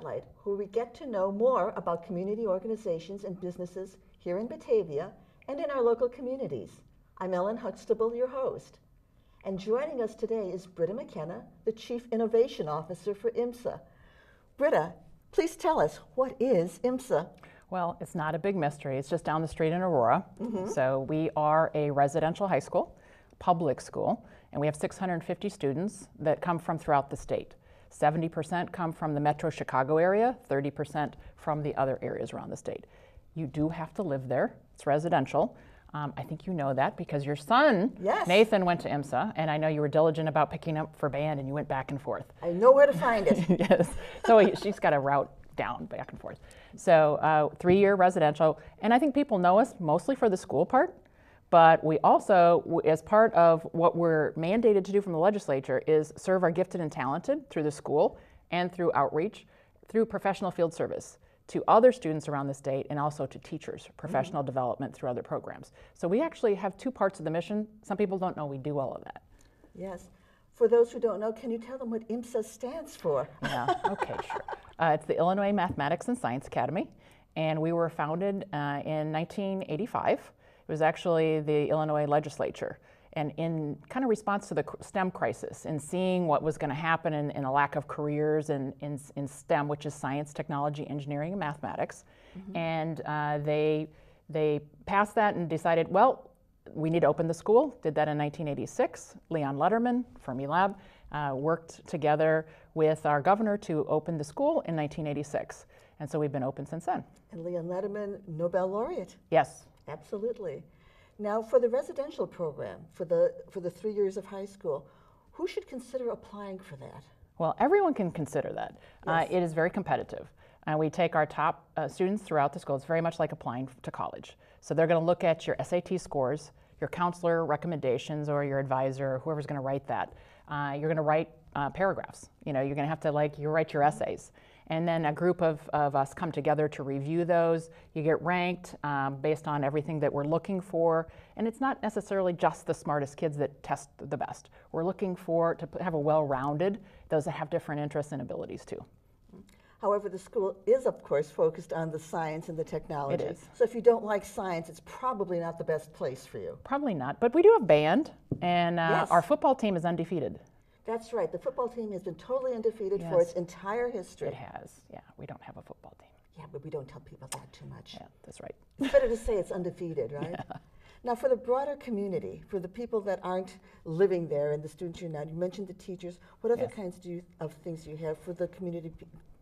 Spotlight, where we get to know more about community organizations and businesses here in Batavia and in our local communities. I'm Ellen Huxtable, your host. And joining us today is Britta McKenna, the Chief Innovation Officer for IMSA. Britta, please tell us, what is IMSA? Well, it's not a big mystery. It's just down the street in Aurora. So we are a residential high school, public school, and we have 650 students that come from throughout the state. 70% come from the metro Chicago area, 30% from the other areas around the state. You do have to live there. It's residential. I think you know that because your son, yes, Nathan, went to IMSA, and I know you were diligent about picking up for band, and you went back and forth. I know where to find it. Yes. So she's got a route down, back and forth. So 3-year residential, and I think people know us mostly for the school part, but we also, as part of what we're mandated to do from the legislature, is serve our gifted and talented through the school and through outreach, through professional field service to other students around the state and also to teachers, professional development through other programs. So we actually have 2 parts of the mission. Some people don't know we do all of that. Yes. For those who don't know, can you tell them what IMSA stands for? Yeah, okay, sure. It's the Illinois Mathematics and Science Academy, and we were founded in 1985. It was actually the Illinois legislature, and in kind of response to the STEM crisis and seeing what was going to happen in a lack of careers in STEM, which is science, technology, engineering, and mathematics. And they passed that and decided, well, we need to open the school. Did that in 1986. Leon Letterman, Fermilab, worked together with our governor to open the school in 1986. And so we've been open since then. And Leon Letterman, Nobel laureate. Yes. Absolutely. Now, for the residential program, for the 3 years of high school, who should consider applying for that? Well, everyone can consider that. Yes. It is very competitive. And we take our top students throughout the school. It's very much like applying to college. So they're going to look at your SAT scores, your counselor recommendations, or your advisor, or whoever's going to write that. You're going to write paragraphs. You know, you're going to have to you write your essays. And then a group of us come together to review those. You get ranked based on everything that we're looking for. And it's not necessarily just the smartest kids that test the best. We're looking to have a well-rounded, those that have different interests and abilities too. However, the school is, of course, focused on the science and the technology. It is. So if you don't like science, it's probably not the best place for you. Probably not, but we do have band, and yes, our football team is undefeated. That's right. The football team has been totally undefeated Yes, for its entire history. It has, yeah. We don't have a football team. Yeah, but we don't tell people that too much. Yeah, that's right. It's better to say it's undefeated, right? Yeah. Now, for the broader community, for the people that aren't living there and the students you're not, you mentioned the teachers. What other Yes. kinds of things do you have for the community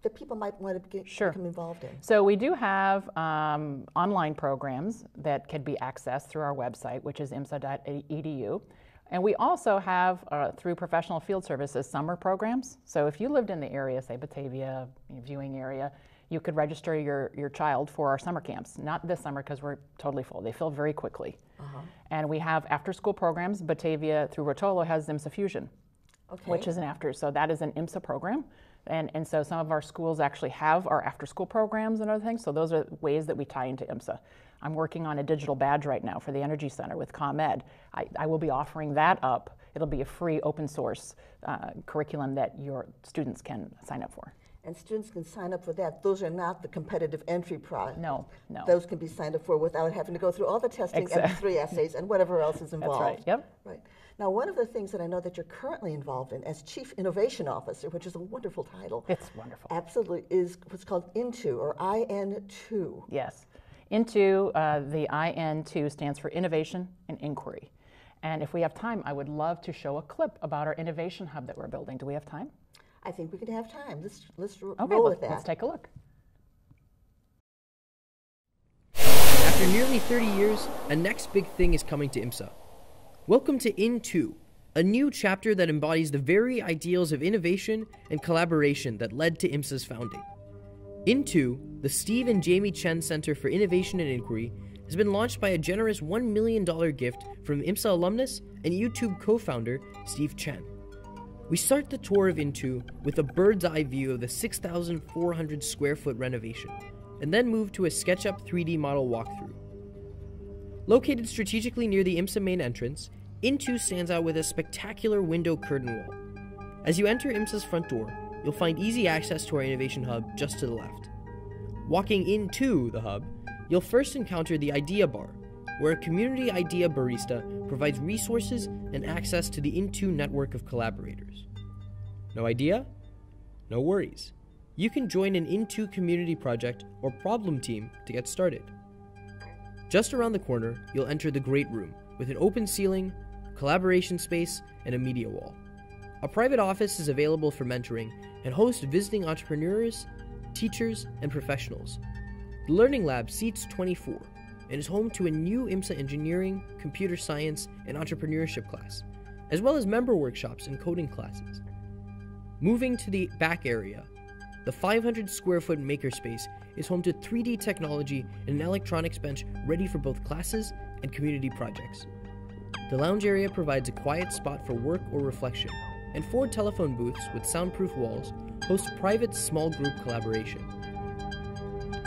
that people might want to Sure. become involved in? So we do have online programs that can be accessed through our website, which is imsa.edu. And we also have, through professional field services, summer programs. So if you lived in the area, say Batavia, viewing area, you could register your child for our summer camps. Not this summer because we're totally full. They fill very quickly. And we have after-school programs. Batavia, through Rotolo, has IMSA Fusion, which is an after. So that is an IMSA program. And so some of our schools actually have our after-school programs and other things. So those are ways that we tie into IMSA. I'm working on a digital badge right now for the Energy Center with ComEd. I will be offering that up. It'll be a free open source curriculum that your students can sign up for. And students can sign up for that. Those are not the competitive entry process. No, no. Those can be signed up for without having to go through all the testing and the 3 essays and whatever else is involved. That's right, yep. Right. Now, one of the things that I know that you're currently involved in as Chief Innovation Officer, which is a wonderful title. It's wonderful. Absolutely, is what's called INTO, or IN2. Yes. INTO, the IN2 stands for Innovation and Inquiry. And if we have time, I would love to show a clip about our innovation hub that we're building. Do we have time? I think we can have time. Let's roll with that. Let's take a look. After nearly 30 years, a next big thing is coming to IMSA. Welcome to IN2, a new chapter that embodies the very ideals of innovation and collaboration that led to IMSA's founding. IN2, the Steve and Jamie Chen Center for Innovation and Inquiry, has been launched by a generous $1 million gift from IMSA alumnus and YouTube co-founder Steve Chen. We start the tour of IN2 with a bird's eye view of the 6,400 square foot renovation, and then move to a SketchUp 3D model walkthrough. Located strategically near the IMSA main entrance, IN2 stands out with a spectacular window curtain wall. As you enter IMSA's front door, you'll find easy access to our Innovation Hub just to the left. Walking into the hub, you'll first encounter the Idea Bar, where a community idea barista provides resources and access to the Into network of collaborators. No idea? No worries. You can join an Into community project or problem team to get started. Just around the corner, you'll enter the Great Room with an open ceiling, collaboration space, and a media wall. A private office is available for mentoring and hosts visiting entrepreneurs, teachers, and professionals. The Learning Lab seats 24 and is home to a new IMSA engineering, computer science, and entrepreneurship class, as well as member workshops and coding classes. Moving to the back area, the 500 square foot makerspace is home to 3D technology and an electronics bench ready for both classes and community projects. The lounge area provides a quiet spot for work or reflection, and 4 telephone booths with soundproof walls host private small group collaboration.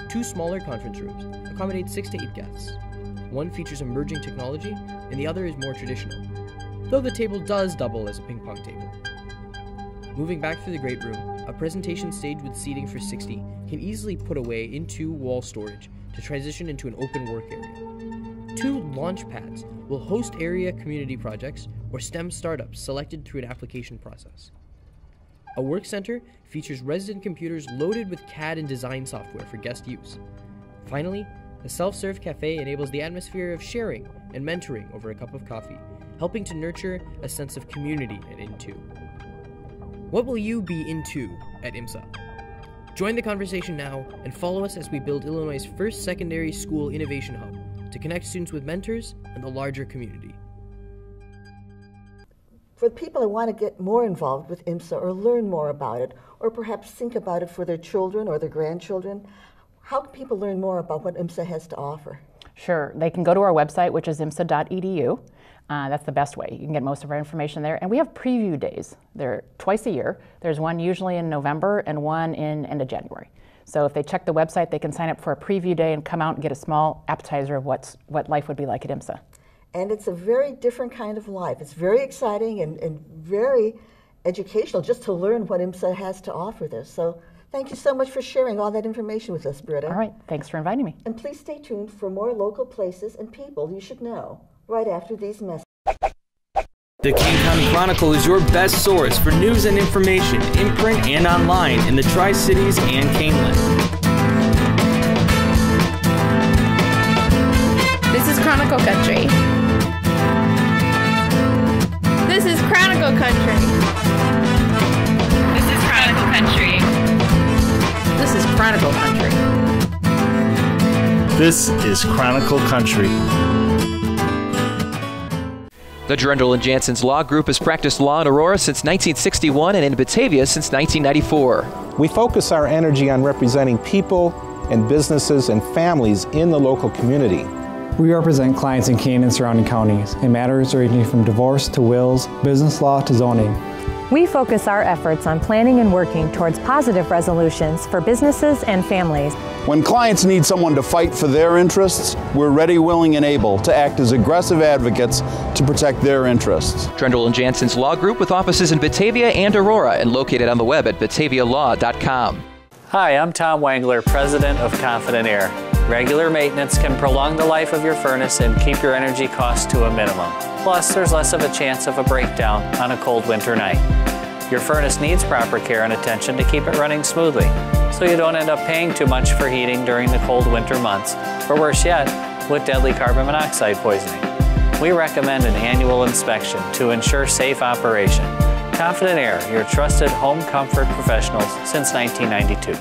2 smaller conference rooms accommodate 6 to 8 guests. One features emerging technology, and the other is more traditional, though the table does double as a ping pong table. Moving back through the Great Room, a presentation stage with seating for 60 can easily put away into wall storage to transition into an open work area. 2 launch pads will host area community projects or STEM startups selected through an application process. A work center features resident computers loaded with CAD and design software for guest use. Finally, a self-serve cafe enables the atmosphere of sharing and mentoring over a cup of coffee, helping to nurture a sense of community at Into. What will you be into at IMSA? Join the conversation now and follow us as we build Illinois' first secondary school innovation hub to connect students with mentors and the larger community. For the people who want to get more involved with IMSA or learn more about it, or perhaps think about it for their children or their grandchildren, how can people learn more about what IMSA has to offer? Sure, they can go to our website, which is imsa.edu. That's the best way. You can get most of our information there. And we have preview days. They're twice a year. There's one usually in November and one in end of January. So if they check the website, they can sign up for a preview day and come out and get a small appetizer of what life would be like at IMSA. And it's a very different kind of life. It's very exciting and very educational just to learn what IMSA has to offer there. So thank you so much for sharing all that information with us, Britta. All right, thanks for inviting me. And please stay tuned for more local places and people you should know right after these messages. The Kane County Chronicle is your best source for news and information in print and online in the Tri-Cities and Caneland. This is Chronicle Country. This is Chronicle Country. This is Chronicle Country. This is Chronicle Country. This is Chronicle Country. The Drendel and Jansen's Law Group has practiced law in Aurora since 1961 and in Batavia since 1994. We focus our energy on representing people and businesses and families in the local community. We represent clients in Kane and surrounding counties in matters ranging from divorce to wills, business law to zoning. We focus our efforts on planning and working towards positive resolutions for businesses and families. When clients need someone to fight for their interests, we're ready, willing, and able to act as aggressive advocates to protect their interests. Drendel and Jansen's Law Group with offices in Batavia and Aurora and located on the web at batavialaw.com. Hi, I'm Tom Wangler, President of Confident Air. Regular maintenance can prolong the life of your furnace and keep your energy costs to a minimum. Plus, there's less of a chance of a breakdown on a cold winter night. Your furnace needs proper care and attention to keep it running smoothly, so you don't end up paying too much for heating during the cold winter months, or worse yet, with deadly carbon monoxide poisoning. We recommend an annual inspection to ensure safe operation. Confident Air, your trusted home comfort professionals since 1992.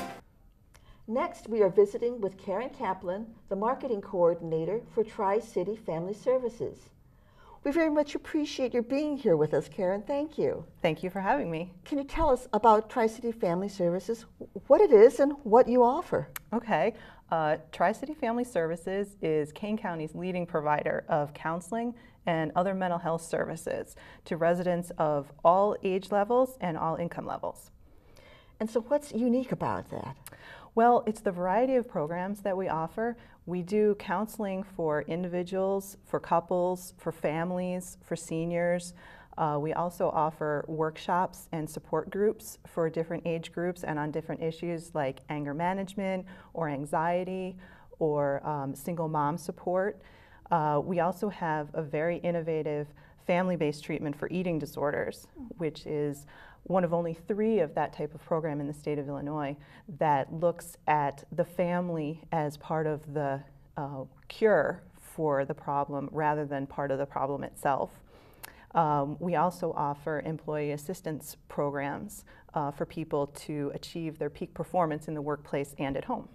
Next, we are visiting with Karen Kaplan, the Marketing Coordinator for Tri-City Family Services. We very much appreciate your being here with us, Karen. Thank you. Thank you for having me. Can you tell us about Tri-City Family Services, what it is and what you offer? Okay. Tri-City Family Services is Kane County's leading provider of counseling and other mental health services to residents of all age levels and all income levels. And so what's unique about that? Well, it's the variety of programs that we offer. We do counseling for individuals, for couples, for families, for seniors. We also offer workshops and support groups for different age groups and on different issues like anger management or anxiety or single mom support. We also have a very innovative family-based treatment for eating disorders, which is one of only 3 of that type of program in the state of Illinois that looks at the family as part of the cure for the problem rather than part of the problem itself. We also offer employee assistance programs for people to achieve their peak performance in the workplace and at home.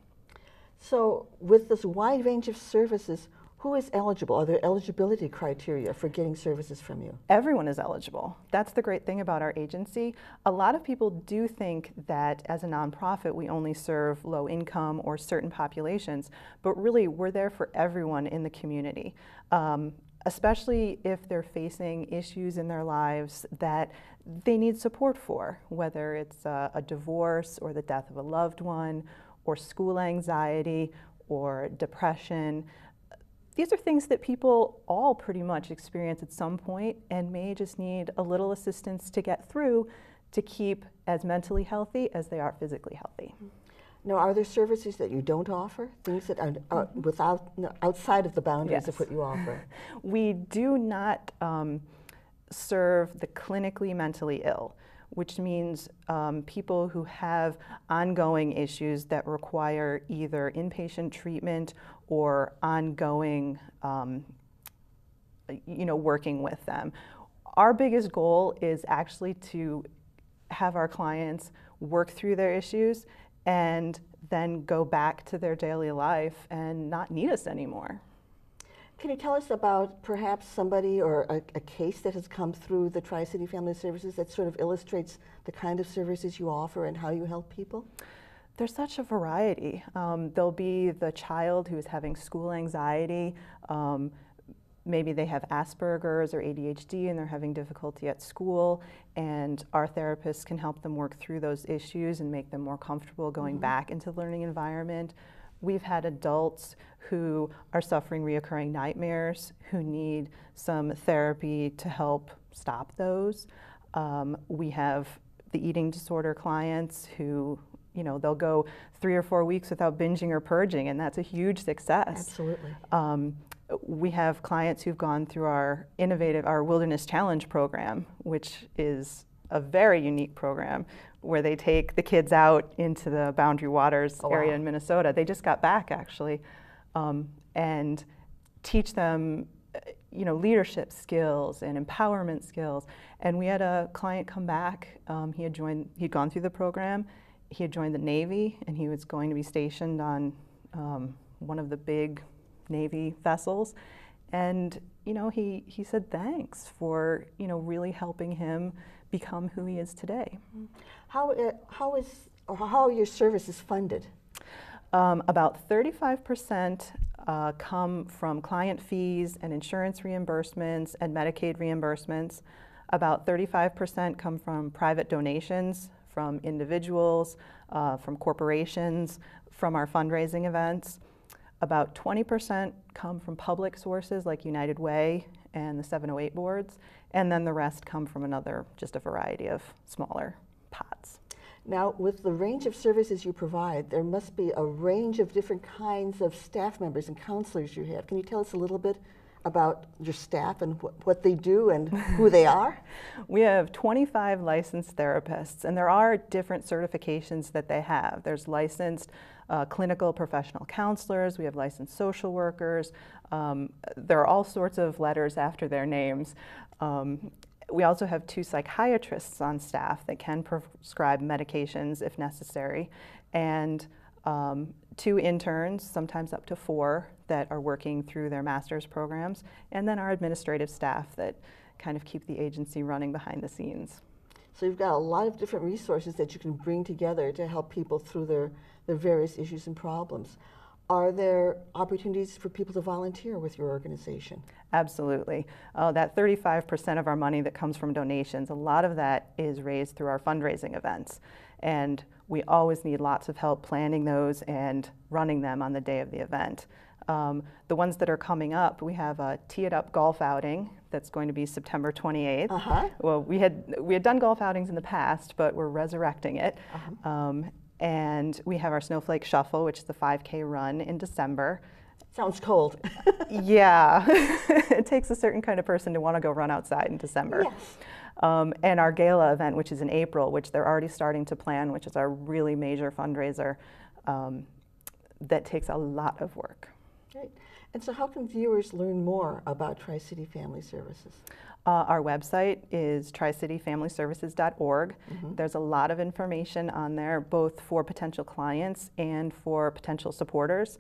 So with this wide range of services, who is eligible? Are there eligibility criteria for getting services from you? Everyone is eligible. That's the great thing about our agency. A lot of people do think that as a nonprofit we only serve low income or certain populations, but really we're there for everyone in the community, especially if they're facing issues in their lives that they need support for, whether it's a divorce or the death of a loved one or school anxiety or depression. These are things that people all pretty much experience at some point and may just need a little assistance to get through to keep as mentally healthy as they are physically healthy. Now, are there services that you don't offer? Things that are outside of the boundaries of what you offer? We do not serve the clinically mentally ill, which means people who have ongoing issues that require either inpatient treatment or ongoing, working with them. Our biggest goal is actually to have our clients work through their issues and then go back to their daily life and not need us anymore. Can you tell us about perhaps somebody or a case that has come through the Tri-City Family Services that sort of illustrates the kind of services you offer and how you help people? There's such a variety. There'll be the child who is having school anxiety. Maybe they have Asperger's or ADHD and they're having difficulty at school, and our therapists can help them work through those issues and make them more comfortable going back into the learning environment. We've had adults who are suffering reoccurring nightmares who need some therapy to help stop those. We have the eating disorder clients who, they'll go 3 or 4 weeks without binging or purging, and that's a huge success. Absolutely. We have clients who've gone through our Wilderness Challenge program, which is a very unique program where they take the kids out into the Boundary Waters area in Minnesota. They just got back, actually, and teach them, leadership skills and empowerment skills. And we had a client come back. He'd gone through the program. He had joined the Navy, and he was going to be stationed on one of the big Navy vessels. And he said thanks for really helping him become who he is today. How are your services funded? About 35% come from client fees and insurance reimbursements and Medicaid reimbursements. About 35% come from private donations from individuals, from corporations, from our fundraising events. About 20% come from public sources like United Way and the 708 boards, and then the rest come from just a variety of smaller pots. Now, with the range of services you provide, there must be a range of different kinds of staff members and counselors you have. Can you tell us a little bit about your staff and what they do and who they are? We have 25 licensed therapists, and there are different certifications that they have. There's licensed clinical professional counselors, we have licensed social workers. There are all sorts of letters after their names. We also have 2 psychiatrists on staff that can prescribe medications if necessary, and 2 interns, sometimes up to 4, that are working through their master's programs, and then our administrative staff that kind of keep the agency running behind the scenes. So you've got a lot of different resources that you can bring together to help people through their various issues and problems. Are there opportunities for people to volunteer with your organization? Absolutely. That 35% of our money that comes from donations, a lot of that is raised through our fundraising events. And we always need lots of help planning those and running them on the day of the event. The ones that are coming up, we have a Tee It Up golf outing that's going to be September 28th. Well, we had done golf outings in the past, but we're resurrecting it. And we have our Snowflake Shuffle, which is the 5K run in December. Sounds cold. Yeah, it takes a certain kind of person to want to go run outside in December. Yes. And our gala event, which is in April, which they're already starting to plan, which is our really major fundraiser that takes a lot of work. Great. And so how can viewers learn more about Tri-City Family Services? Our website is tricityfamilyservices.org. There's a lot of information on there, both for potential clients and for potential supporters.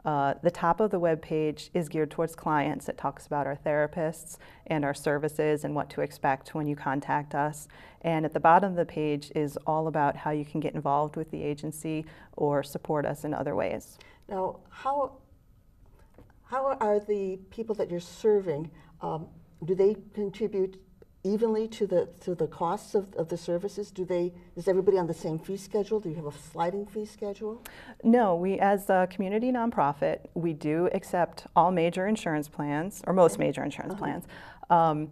The top of the web page is geared towards clients. It talks about our therapists and our services and what to expect when you contact us. And at the bottom of the page is all about how you can get involved with the agency or support us in other ways. Now, how are the people that you're serving, do they contribute evenly to the costs of the services? Is everybody on the same fee schedule? Do you have a sliding fee schedule? No, we, as a community nonprofit, we do accept all major insurance plans, or most major insurance plans. And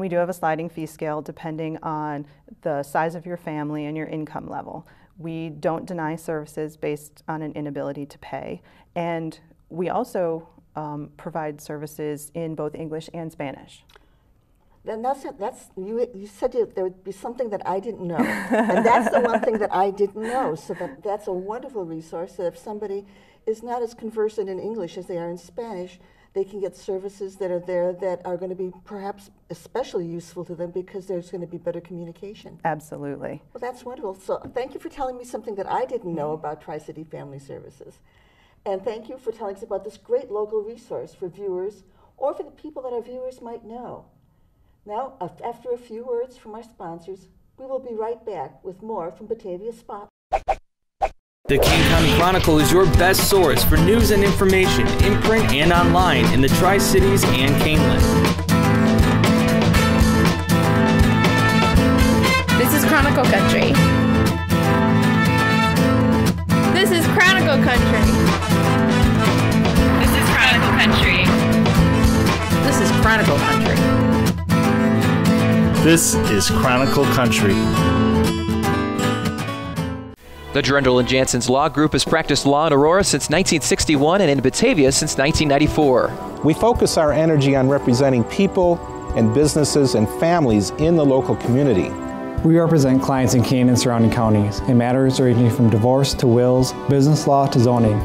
we do have a sliding fee scale depending on the size of your family and your income level. We don't deny services based on an inability to pay. And we also provide services in both English and Spanish. Then you said there would be something that I didn't know, and that's the one thing that I didn't know. So that's a wonderful resource that if somebody is not as conversant in English as they are in Spanish, they can get services that are there that are going to be perhaps especially useful to them because there's going to be better communication. Absolutely. Well, that's wonderful. So thank you for telling me something that I didn't know about Tri-City Family Services. And thank you for telling us about this great local resource for viewers or for the people that our viewers might know. Now, after a few words from our sponsors, we will be right back with more from Batavia Spot. The King County Chronicle is your best source for news and information in print and online in the Tri-Cities and Caneland. This is Chronicle Country. This is Chronicle Country. This is Chronicle Country. This is Chronicle Country. This is Chronicle Country. The Drendel and Jansen's Law Group has practiced law in Aurora since 1961 and in Batavia since 1994. We focus our energy on representing people and businesses and families in the local community. We represent clients in Kane and surrounding counties in matters ranging from divorce to wills, business law to zoning.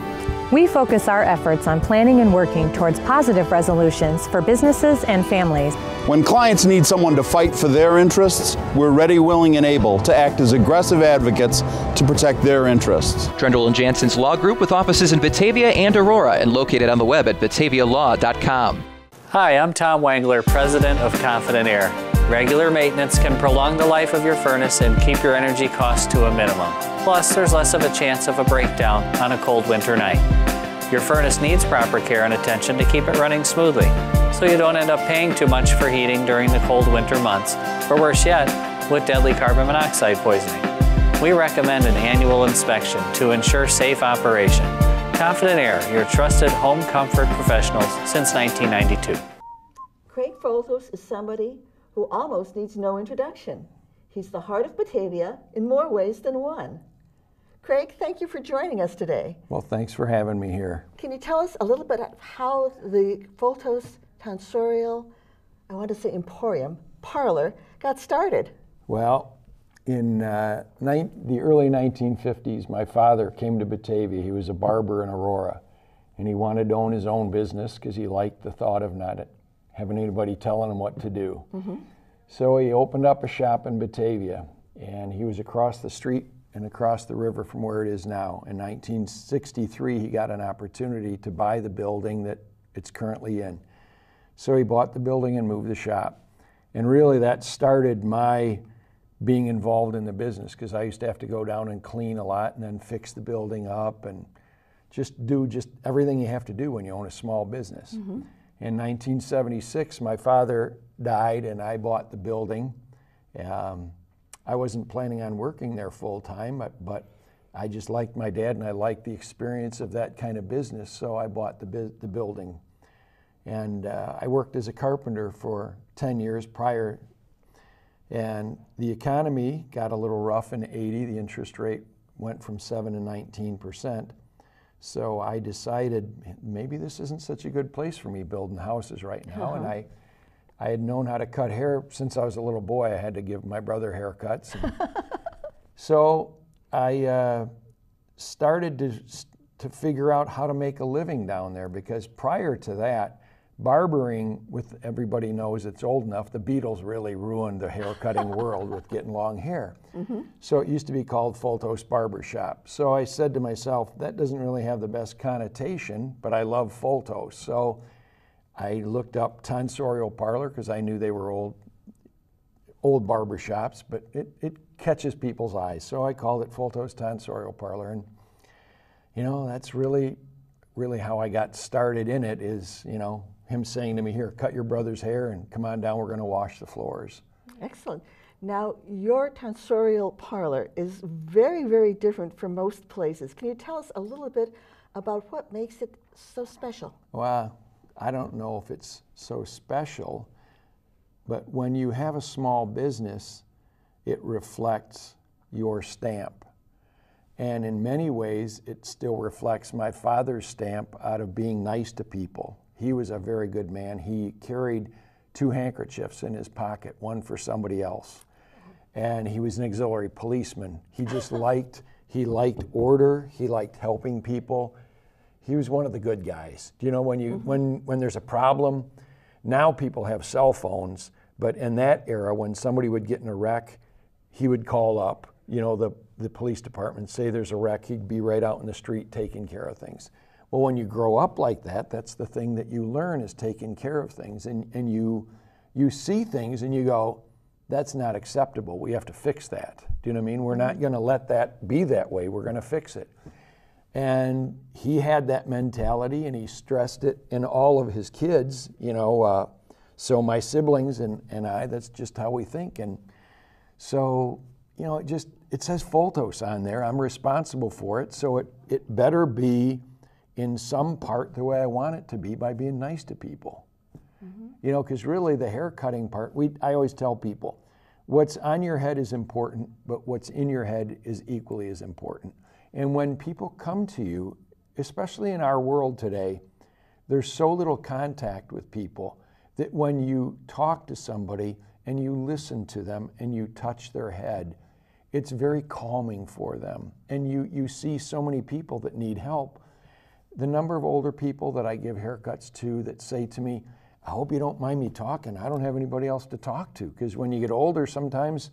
We focus our efforts on planning and working towards positive resolutions for businesses and families. When clients need someone to fight for their interests, we're ready, willing, and able to act as aggressive advocates to protect their interests. Drendel and Jansen's Law Group with offices in Batavia and Aurora and located on the web at batavialaw.com. Hi, I'm Tom Wangler, President of Confident Air. Regular maintenance can prolong the life of your furnace and keep your energy costs to a minimum. Plus, there's less of a chance of a breakdown on a cold winter night. Your furnace needs proper care and attention to keep it running smoothly, so you don't end up paying too much for heating during the cold winter months, or worse yet, with deadly carbon monoxide poisoning. We recommend an annual inspection to ensure safe operation. Confident Air, your trusted home comfort professionals since 1992. Craig Foltos is somebody who almost needs no introduction. He's the heart of Batavia in more ways than one. Craig, thank you for joining us today. Well, thanks for having me here. Can you tell us a little bit of how the Foltos Tonsorial, I want to say Emporium, parlor got started? Well, in the early 1950s, my father came to Batavia. He was a barber in Aurora, and he wanted to own his own business because he liked the thought of not having anybody telling him what to do. So he opened up a shop in Batavia, and he was across the street and across the river from where it is now. In 1963, he got an opportunity to buy the building that it's currently in. So he bought the building and moved the shop. And really that started my being involved in the business, because I used to have to go down and clean a lot and then fix the building up and do everything you have to do when you own a small business. In 1976, my father died and I bought the building. I wasn't planning on working there full time, but I just liked my dad and I liked the experience of that kind of business, so I bought the building. And I worked as a carpenter for 10 years prior, and the economy got a little rough in '80. The interest rate went from 7 to 19%. So I decided maybe this isn't such a good place for me building houses right now. And I had known how to cut hair since I was a little boy. I had to give my brother haircuts. So I started to figure out how to make a living down there, because prior to that, barbering, with everybody knows it's old enough, the Beatles really ruined the haircutting world with getting long hair. So it used to be called Foltos Barbershop. So I said to myself, that doesn't really have the best connotation, but I love Foltos. So I looked up Tonsorial Parlor because I knew they were old barbershops, but it catches people's eyes. So I called it Foltos Tonsorial Parlor. And, you know, that's really how I got started in it, is, you know, him saying to me, here, cut your brother's hair and come on down, we're going to wash the floors. Excellent. Now, your Tonsorial Parlor is very, very different from most places. Can you tell us a little bit about what makes it so special? Well, I don't know if it's so special, but when you have a small business, it reflects your stamp. And in many ways, it still reflects my father's stamp out of being nice to people. He was a very good man. He carried 2 handkerchiefs in his pocket, one for somebody else. And he was an auxiliary policeman. He just liked order. He liked helping people. He was one of the good guys. Do you know, when there's a problem, now people have cell phones, but in that era, when somebody would get in a wreck, he would call up, you know, the police department, say there's a wreck, he'd be right out in the street taking care of things. Well, when you grow up like that, that's the thing that you learn, is taking care of things. And you see things and you go, that's not acceptable. We have to fix that. Do you know what I mean? We're not going to let that be that way. We're going to fix it. And he had that mentality, and he stressed it in all of his kids, you know. So my siblings and I, that's just how we think. And so, you know, it says Foltos on there. I'm responsible for it, so it better be in some part the way I want it to be, by being nice to people. You know, because really the hair cutting part, I always tell people, what's on your head is important, but what's in your head is equally as important. And when people come to you, especially in our world today, there's so little contact with people that when you talk to somebody and you listen to them and you touch their head, it's very calming for them. And you see so many people that need help. The number of older people that I give haircuts to that say to me, I hope you don't mind me talking. I don't have anybody else to talk to. Because when you get older, sometimes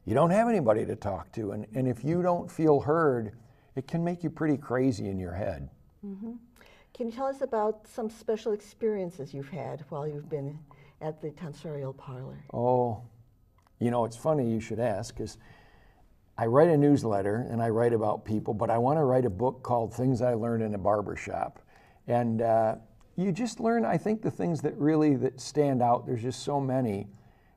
you don't have anybody to talk to. And if you don't feel heard, it can make you pretty crazy in your head. Can you tell us about some special experiences you've had while you've been at the Tonsorial Parlor? Oh, you know, it's funny you should ask, because I write a newsletter and I write about people, but I want to write a book called Things I Learned in a Barbershop. And you just learn, I think the things that stand out, there's just so many,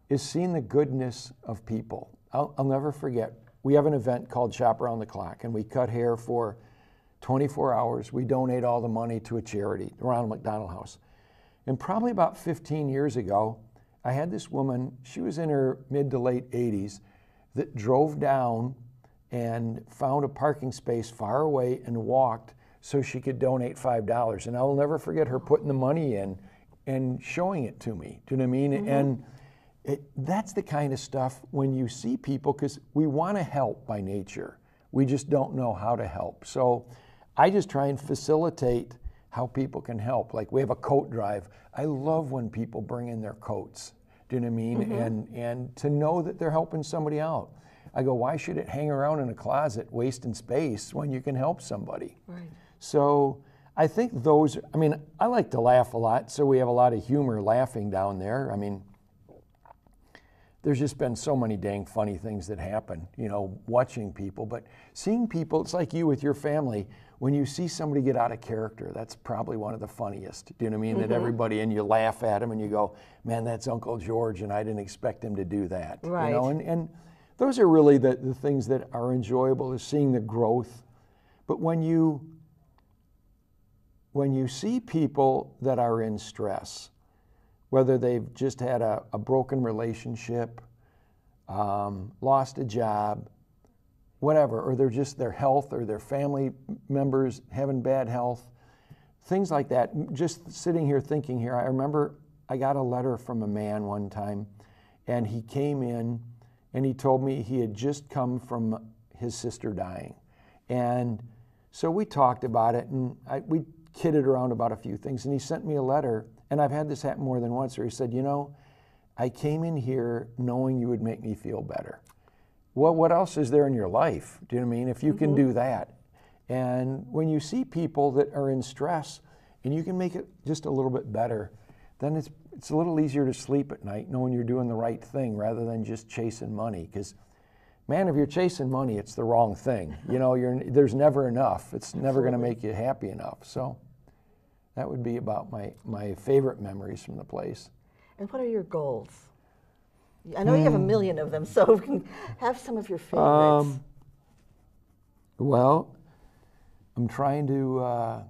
is seeing the goodness of people. I'll never forget, we have an event called Shop Around the Clock, and we cut hair for 24 hours. We donate all the money to a charity, the Ronald McDonald House. And probably about 15 years ago, I had this woman, she was in her mid to late 80s, that drove down and found a parking space far away and walked so she could donate $5. And I'll never forget her putting the money in and showing it to me. Do you know what I mean? And that's the kind of stuff when you see people, because we want to help by nature. We just don't know how to help. So I just try and facilitate how people can help. Like we have a coat drive. I love when people bring in their coats. Do you know what I mean? And to know that they're helping somebody out. I go, why should it hang around in a closet wasting space when you can help somebody? Right. So I think those, I mean, I like to laugh a lot, so we have a lot of humor laughing down there. I mean, there's just been so many dang funny things that happen, you know, watching people. But seeing people, it's like you with your family. When you see somebody get out of character, that's probably one of the funniest. Do you know what I mean? That everybody, and you laugh at them and you go, man, that's Uncle George, and I didn't expect him to do that. Right. You know, and those are really the things that are enjoyable, is seeing the growth But when you see people that are in stress, whether they've just had a broken relationship, lost a job, whatever, or they're just their health or their family members having bad health, things like that. Just sitting here thinking here, I remember I got a letter from a man one time, and he came in and he told me he had just come from his sister dying. And so we talked about it, and we kidded around about a few things, and he sent me a letter, and I've had this happen more than once, where he said, you know, I came in here knowing you would make me feel better. Well, what else is there in your life? Do you know what I mean? If you can do that. And when you see people that are in stress and you can make it just a little bit better, then it's a little easier to sleep at night knowing you're doing the right thing rather than just chasing money. Because, man, if you're chasing money, it's the wrong thing. You know, there's never enough. It's never going to make you happy enough. So that would be about my favorite memories from the place. And what are your goals? I know you have a million of them, so we can have some of your favorites. Well, I'm trying to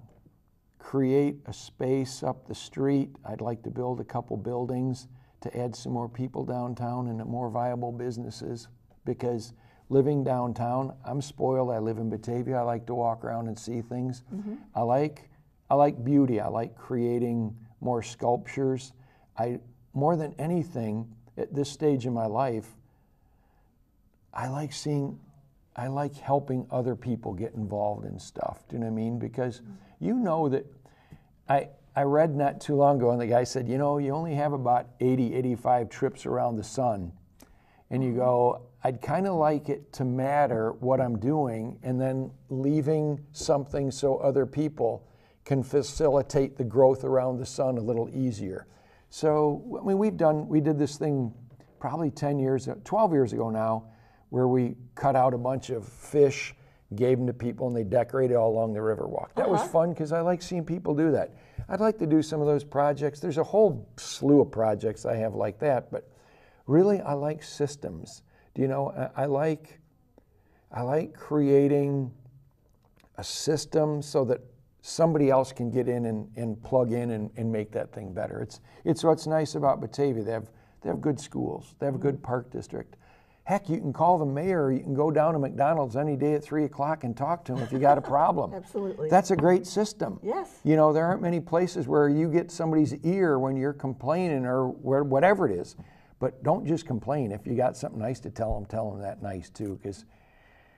create a space up the street. I'd like to build a couple buildings to add some more people downtown and more viable businesses, because living downtown, I'm spoiled. I live in Batavia. I like to walk around and see things. I like beauty. I like creating more sculptures. More than anything, at this stage in my life, I like helping other people get involved in stuff. Do you know what I mean? Because you know that I read not too long ago, and the guy said, you know, you only have about 80, 85 trips around the sun. And you go, I'd kind of like it to matter what I'm doing, and then leaving something so other people can facilitate the growth around the sun a little easier. So, I mean, we did this thing probably 12 years ago now, where we cut out a bunch of fish, gave them to people, and they decorated all along the Riverwalk. That was fun, because I like seeing people do that. I'd like to do some of those projects. There's a whole slew of projects I have like that, but really I like systems. Do you know, I like creating a system so that somebody else can get in and plug in and make that thing better. It's what's nice about Batavia. They have good schools. They have a good park district. Heck, you can call the mayor, or you can go down to McDonald's any day at 3 o'clock and talk to him if you got a problem. Absolutely. That's a great system. Yes. You know, there aren't many places where you get somebody's ear when you're complaining or whatever it is. But don't just complain. If you got something nice to tell them that nice too, because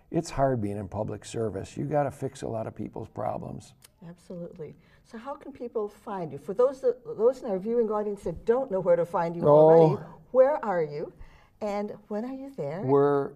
it's hard being in public service. You got to fix a lot of people's problems. Absolutely. So how can people find you? For those in our viewing audience that don't know where to find you already, where are you? And when are you there? We're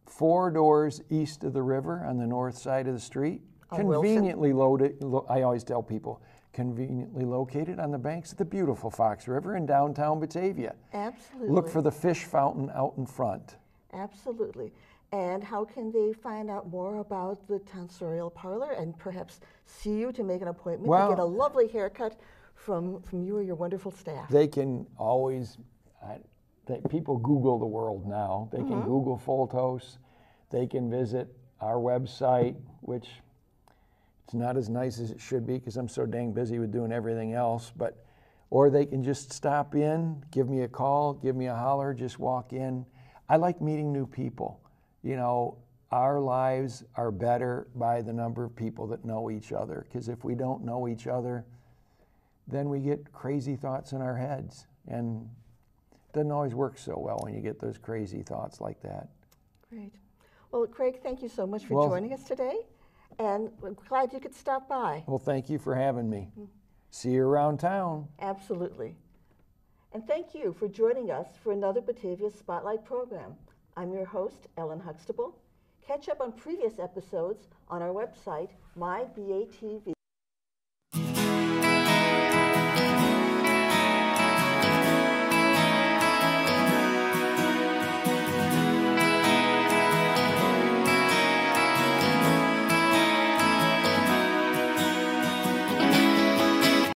4 doors east of the river on the north side of the street. Conveniently located, I always tell people, conveniently located on the banks of the beautiful Fox River in downtown Batavia. Absolutely. Look for the fish fountain out in front. Absolutely. And how can they find out more about the Tonsorial Parlor and perhaps see you to make an appointment to get a lovely haircut from you or your wonderful staff? They can always, people Google the world now. They can Google Foltos. They can visit our website, which it's not as nice as it should be because I'm so dang busy with doing everything else. Or they can just stop in, give me a call, give me a holler, just walk in. I like meeting new people. You know, our lives are better by the number of people that know each other, because if we don't know each other, then we get crazy thoughts in our heads, and it doesn't always work so well when you get those crazy thoughts like that. Great. Well, Craig, thank you so much for joining us today, and we're glad you could stop by. Well, thank you for having me. See you around town. Absolutely. And thank you for joining us for another Batavia Spotlight program. I'm your host, Ellen Huxtable. Catch up on previous episodes on our website, mybatv.